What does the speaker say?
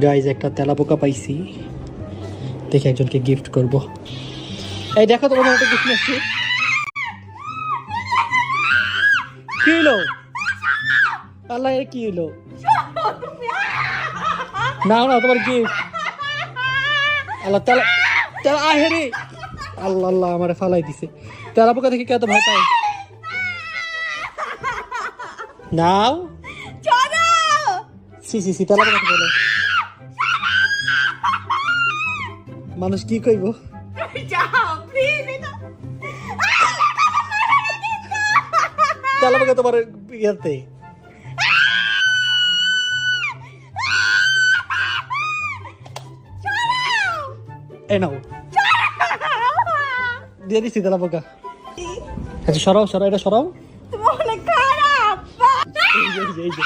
Guys একটা তেলাপোকা পাইছি, দেখে একজনকে গিফট করব। এই দেখো তোমার একটা গিফট নিচ্ছি। কি হলো আল্লাহ, এর কি হলো? না না তোমার গিফট। আল্লাহ তেলা তেলা আহে রে, আল্লাহ আল্লাহ আমার ফালাই দিছে। তেলাপোকা দেখে কে এত ভয় পায়? নাও সি সি সি, তেলাপোকা বলে মানুষ কি কইব? তেলাপোকা তোমার ইয়াতে এই নাও দিয়ে দিচ্ছি তেলাপোকা। আচ্ছা সরাও সরাও, এটা সরাও। অনেক খারাপ। এই যে